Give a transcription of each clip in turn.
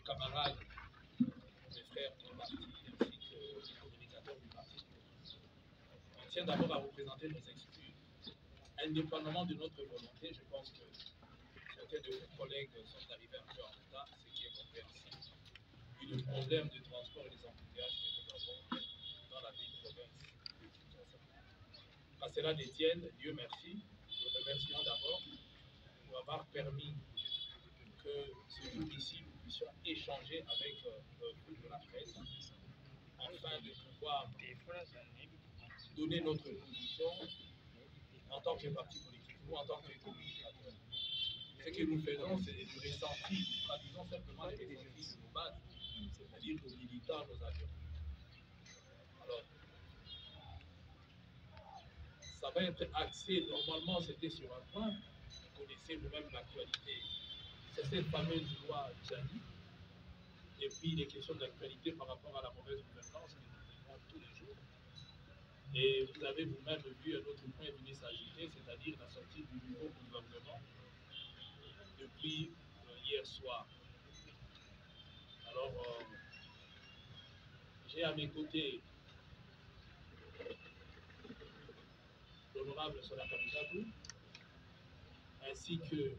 camarades, mes frères du parti, ainsi que les communicateurs du parti, on tient d'abord à vous présenter nos excuses. Indépendamment de notre volonté, je pense que certains de vos collègues sont arrivés un peu en retard, ce qui est compréhensible, vu le problème de transport et des embouteillages que nous avons dans la ville province de Kinshasa. À cela détienne, Dieu merci, nous remercions d'abord pour avoir permis que ce jour ici, nous puissions échanger avec vous de la presse, afin de pouvoir donner notre position en tant que parti politique ou en tant que communicateur. Ce que nous faisons, c'est du ressenti, traduisons simplement les ressentis de nos bases, c'est-à-dire nos militants, nos adhérents. Alors, ça va être axé, normalement c'était sur un point, vous connaissez vous-même l'actualité, c'est cette fameuse loi Djani, et puis les questions d'actualité par rapport à la mauvaise gouvernance que nous vivons tous les jours. Et vous avez vous-même vu un autre point venir s'agiter, c'est-à-dire la sortie du nouveau gouvernement depuis hier soir. Alors, j'ai à mes côtés l'honorable Solaka Mikatou, ainsi que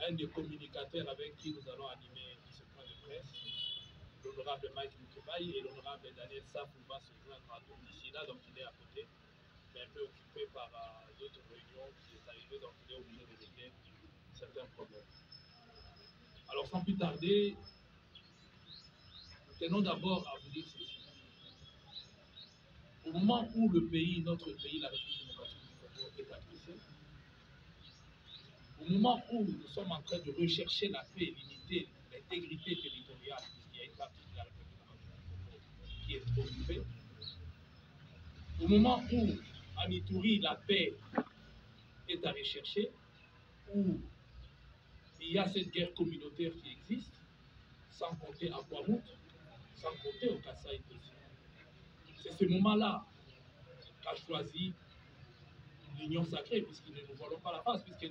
un des communicateurs avec qui nous allons animer ce point de presse, l'honorable Mike Mukebaï et l'honorable Daniel Safou va se joindre à nous d'ici là, donc il est à côté, mais un peu occupé par d'autres réunions qui est arrivé, donc il est obligé de régler certains problèmes. Alors sans plus tarder, nous tenons d'abord à vous dire ceci. Au moment où le pays, notre pays, la République démocratique du Congo est agressée, au moment où nous sommes en train de rechercher la paix, l'unité, l'intégrité territoriale, puisqu'il y a une partie de la République démocratique du Congo qui est occupée, au moment où en Ituri, la paix est à rechercher, où il y a cette guerre communautaire qui existe, sans compter à Kwamout, sans compter au Kasaï aussi. C'est ce moment-là qu'a choisi l'Union sacrée, puisqu'ils ne nous voilons pas la face, puisque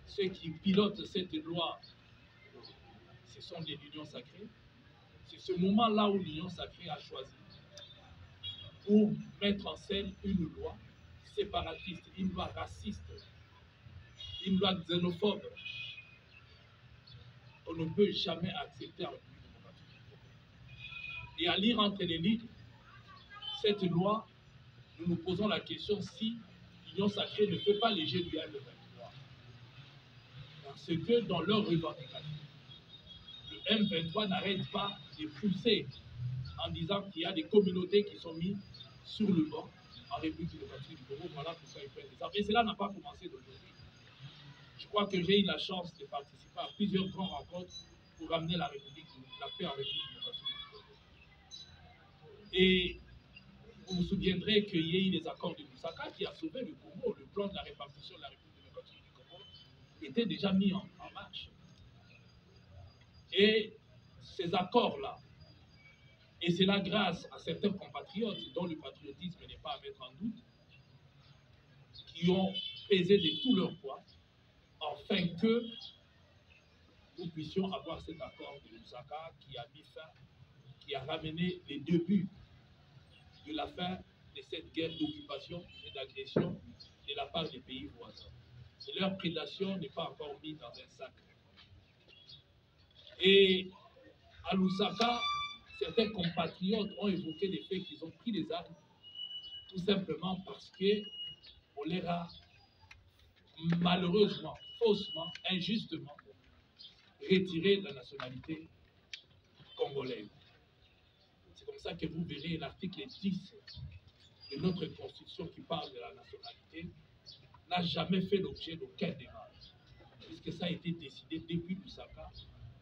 ceux qui pilotent cette loi, ce sont des unions sacrées. C'est ce moment-là où l'Union sacrée a choisi pour mettre en scène une loi séparatiste, une loi raciste, une loi xénophobe. On ne peut jamais accepter en République démocratique. Et à lire entre les lignes, cette loi, nous nous posons la question si l'Union sacrée ne fait pas les jeux du M23. Parce que dans leur revendication, le M23 n'arrête pas de pousser en disant qu'il y a des communautés qui sont mises sur le banc en République démocratique du Congo. Voilà pourquoi ils prennent des armes. Et cela n'a pas commencé d'aujourd'hui. Je crois que j'ai eu la chance de participer à plusieurs grandes rencontres pour ramener la paix en République démocratique du Congo. Et vous vous souviendrez qu'il y a eu les accords de Lusaka qui a sauvé le Congo. Le plan de la répartition de la République démocratique du Congo était déjà mis en marche. Et ces accords-là, et c'est là grâce à certains compatriotes dont le patriotisme n'est pas à mettre en doute, qui ont pesé de tout leur poids, afin que nous puissions avoir cet accord de Lusaka qui a mis fin, qui a ramené les débuts de la fin de cette guerre d'occupation et d'agression de la part des pays voisins. Et leur prédation n'est pas encore mise dans un sac. Et à Lusaka, certains compatriotes ont évoqué le fait qu'ils ont pris des armes tout simplement parce qu'on leur a malheureusement, faussement, injustement retiré la nationalité congolaise. C'est comme ça que vous verrez l'article 10 de notre Constitution qui parle de la nationalité n'a jamais fait l'objet d'aucun débat, puisque ça a été décidé depuis Lusaka,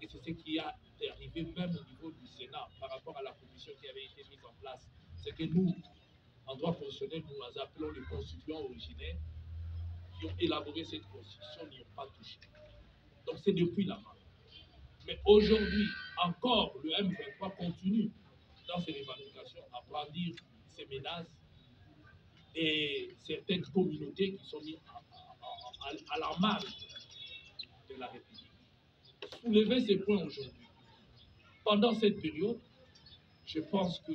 et c'est ce qui est arrivé même au niveau du Sénat par rapport à la commission qui avait été mise en place. C'est que nous, en droit constitutionnel, nous appelons les constituants originaires qui ont élaboré cette constitution n'y ont pas touché. Donc c'est depuis là-bas. Mais aujourd'hui, encore, le M23 continue dans ses revendications à brandir ses menaces et certaines communautés qui sont mises à la marge de la République. soulever ces points aujourd'hui. Pendant cette période, je pense que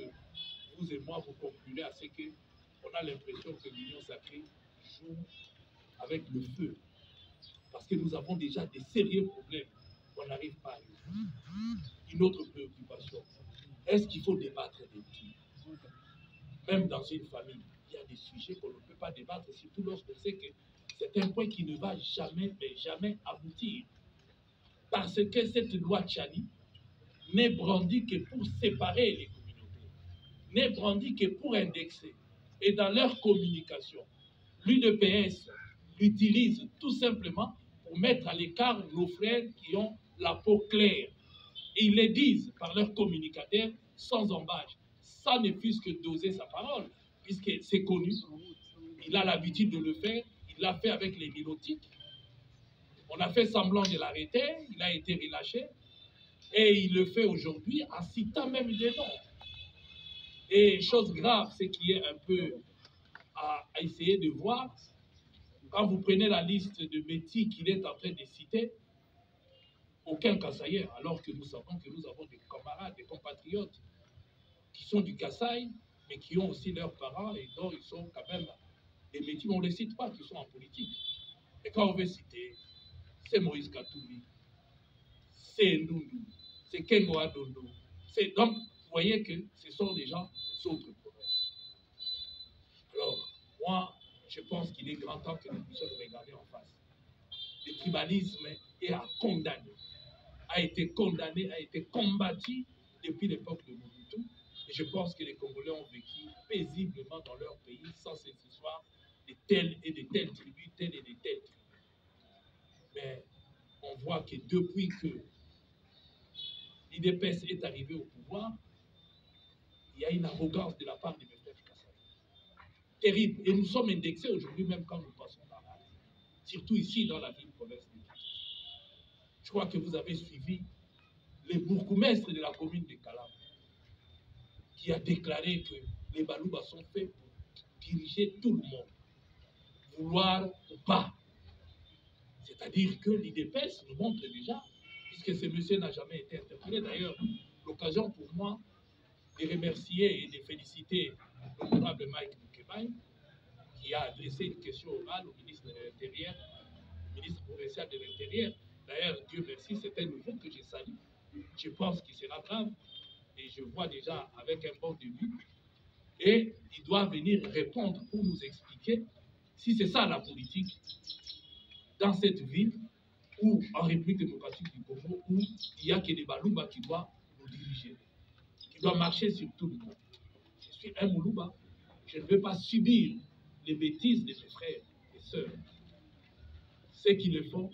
vous et moi, vous conclurez à ce qu'on a l'impression que l'Union sacrée joue avec le feu. Parce que nous avons déjà des sérieux problèmes qu'on n'arrive pas à résoudre. Une autre préoccupation, est-ce qu'il faut débattre des tout? Même dans une famille, il y a des sujets qu'on ne peut pas débattre, surtout lorsqu'on sait que c'est un point qui ne va jamais, mais jamais aboutir. Parce que cette loi Tchani n'est brandie que pour séparer les communautés, n'est brandie que pour indexer. Et dans leur communication, l'UDPS l'utilise tout simplement pour mettre à l'écart nos frères qui ont la peau claire. Et ils le disent par leurs communicateurs sans embâche. Ça ne fût que doser sa parole, puisque c'est connu. Il a l'habitude de le faire. Il l'a fait avec les nilotiques. On a fait semblant de l'arrêter. Il a été relâché. Et il le fait aujourd'hui en citant même des noms. Et chose grave, c'est qu'il y a un peu à essayer de voir. Quand vous prenez la liste de métiers qu'il est en train de citer, aucun Kassaïen, alors que nous savons que nous avons des camarades, des compatriotes qui sont du Kasaï, mais qui ont aussi leurs parents et dont ils sont quand même des métiers, on ne les cite pas, qui sont en politique. Et quand on veut citer, c'est Moïse Katouli, c'est Ndoundou, c'est Kengo Adondo. Donc, vous voyez que ce sont des gens des autres provinces. Alors, moi, je pense qu'il est grand temps que nous puissions regarder en face. Le tribalisme est à condamner, a été condamné, a été combattu depuis l'époque de Mobutu. Et je pense que les Congolais ont vécu paisiblement dans leur pays sans ces histoires de telles et de telles tribus, telles et de telles tribus. Mais on voit que depuis que l'IDPS est arrivé au pouvoir, il y a une arrogance de la part de M. Kassaï. Terrible. Et nous sommes indexés aujourd'hui, même quand nous passons dans la rue. Surtout ici, dans la ville-province de Kinshasa. Je crois que vous avez suivi le bourgmestre de la commune de Kalam, qui a déclaré que les Balouba sont faits pour diriger tout le monde, vouloir ou pas. C'est-à-dire que l'IDPS nous montre déjà, puisque ce monsieur n'a jamais été interpellé. D'ailleurs, l'occasion pour moi de remercier et de féliciter l'honorable Mike Moukebaï, qui a adressé une question orale au ministre de l'Intérieur, ministre provincial de l'Intérieur. D'ailleurs, Dieu merci, c'est un nouveau que je salue. Je pense qu'il sera grave et je vois déjà avec un bon début. Et il doit venir répondre pour nous expliquer si c'est ça la politique dans cette ville ou en République démocratique du Congo où il n'y a que des Balouba qui doivent nous diriger, qui doivent marcher sur tout le monde. Je suis un Moulouba. Je ne veux pas subir les bêtises de mes frères et sœurs. Ceux qui le font,